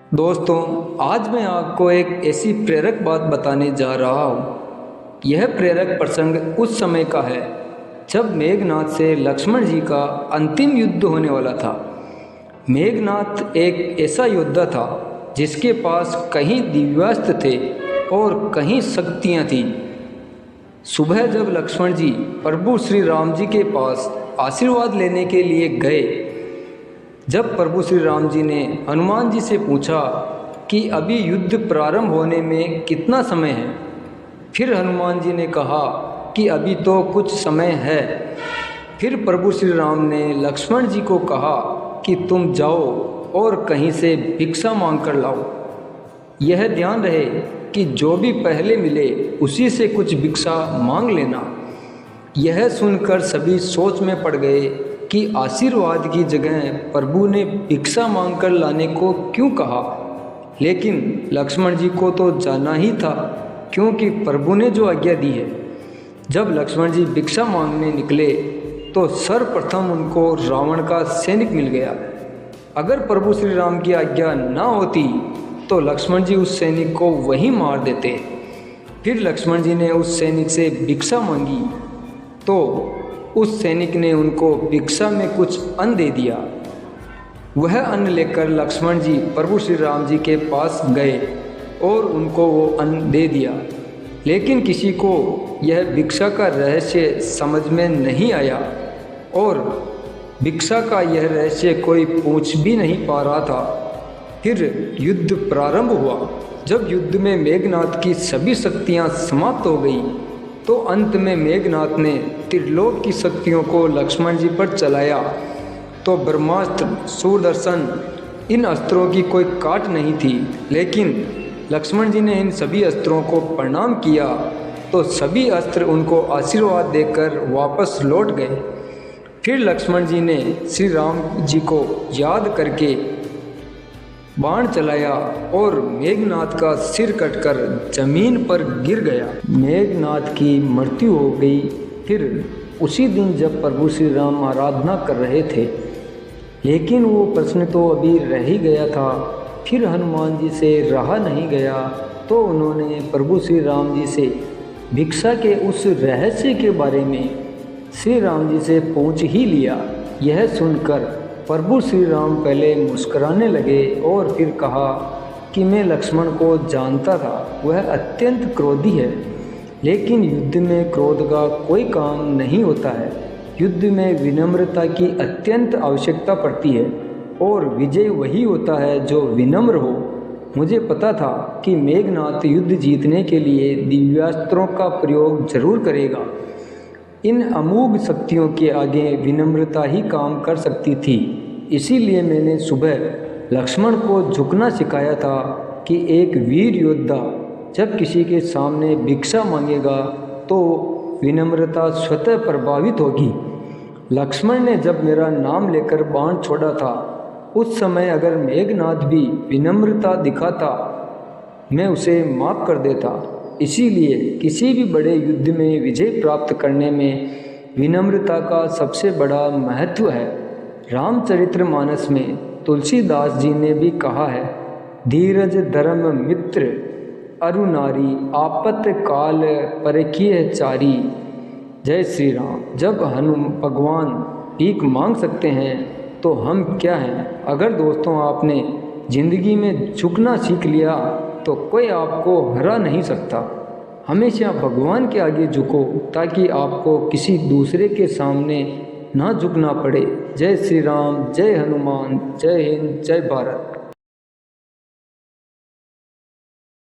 दोस्तों, आज मैं आपको एक ऐसी प्रेरक बात बताने जा रहा हूँ। यह प्रेरक प्रसंग उस समय का है जब मेघनाद से लक्ष्मण जी का अंतिम युद्ध होने वाला था। मेघनाद एक ऐसा योद्धा था जिसके पास कहीं दिव्यास्त्र थे और कहीं शक्तियाँ थीं। सुबह जब लक्ष्मण जी प्रभु श्री राम जी के पास आशीर्वाद लेने के लिए गए, जब प्रभु श्री राम जी ने हनुमान जी से पूछा कि अभी युद्ध प्रारंभ होने में कितना समय है, फिर हनुमान जी ने कहा कि अभी तो कुछ समय है। फिर प्रभु श्री राम ने लक्ष्मण जी को कहा कि तुम जाओ और कहीं से भिक्षा मांग कर लाओ। यह ध्यान रहे कि जो भी पहले मिले उसी से कुछ भिक्षा मांग लेना। यह सुनकर सभी सोच में पड़ गए कि आशीर्वाद की जगह प्रभु ने भिक्षा मांगकर लाने को क्यों कहा। लेकिन लक्ष्मण जी को तो जाना ही था, क्योंकि प्रभु ने जो आज्ञा दी है। जब लक्ष्मण जी भिक्षा मांगने निकले तो सर्वप्रथम उनको रावण का सैनिक मिल गया। अगर प्रभु श्री राम की आज्ञा ना होती तो लक्ष्मण जी उस सैनिक को वहीं मार देते। फिर लक्ष्मण जी ने उस सैनिक से भिक्षा मांगी तो उस सैनिक ने उनको भिक्षा में कुछ अन्न दे दिया। वह अन्न लेकर लक्ष्मण जी प्रभु श्री राम जी के पास गए और उनको वो अन्न दे दिया। लेकिन किसी को यह भिक्षा का रहस्य समझ में नहीं आया और भिक्षा का यह रहस्य कोई पूछ भी नहीं पा रहा था। फिर युद्ध प्रारंभ हुआ। जब युद्ध में मेघनाद की सभी शक्तियाँ समाप्त हो गई तो अंत में मेघनाद ने त्रिलोक की शक्तियों को लक्ष्मण जी पर चलाया तो ब्रह्मास्त्र, सूर्यदर्शन, इन अस्त्रों की कोई काट नहीं थी। लेकिन लक्ष्मण जी ने इन सभी अस्त्रों को प्रणाम किया तो सभी अस्त्र उनको आशीर्वाद देकर वापस लौट गए। फिर लक्ष्मण जी ने श्री राम जी को याद करके बाण चलाया और मेघनाद का सिर कटकर जमीन पर गिर गया। मेघनाद की मृत्यु हो गई। फिर उसी दिन जब प्रभु श्री राम आराधना कर रहे थे, लेकिन वो प्रश्न तो अभी रह ही गया था। फिर हनुमान जी से रहा नहीं गया तो उन्होंने प्रभु श्री राम जी से भिक्षा के उस रहस्य के बारे में श्री राम जी से पूछ ही लिया। यह सुनकर प्रभु श्री राम पहले मुस्कुराने लगे और फिर कहा कि मैं लक्ष्मण को जानता था, वह अत्यंत क्रोधी है। लेकिन युद्ध में क्रोध का कोई काम नहीं होता है। युद्ध में विनम्रता की अत्यंत आवश्यकता पड़ती है और विजय वही होता है जो विनम्र हो। मुझे पता था कि मेघनाद युद्ध जीतने के लिए दिव्यास्त्रों का प्रयोग जरूर करेगा। इन अमोघ शक्तियों के आगे विनम्रता ही काम कर सकती थी। इसीलिए मैंने सुबह लक्ष्मण को झुकना सिखाया था कि एक वीर योद्धा जब किसी के सामने भिक्षा मांगेगा तो विनम्रता स्वतः प्रभावित होगी। लक्ष्मण ने जब मेरा नाम लेकर बाण छोड़ा था, उस समय अगर मेघनाद भी विनम्रता दिखाता, मैं उसे माफ़ कर देता। इसीलिए किसी भी बड़े युद्ध में विजय प्राप्त करने में विनम्रता का सबसे बड़ा महत्व है। रामचरितमानस में तुलसीदास जी ने भी कहा है, धीरज धर्म मित्र अरु नारी आपत काल परखिय चारी। जय श्री राम। जब भगवान भीख मांग सकते हैं तो हम क्या हैं। अगर दोस्तों आपने ज़िंदगी में झुकना सीख लिया तो कोई आपको हरा नहीं सकता। हमेशा भगवान के आगे झुको ताकि आपको किसी दूसरे के सामने ना झुकना पड़े। जय श्री राम, जय हनुमान, जय हिंद, जय भारत।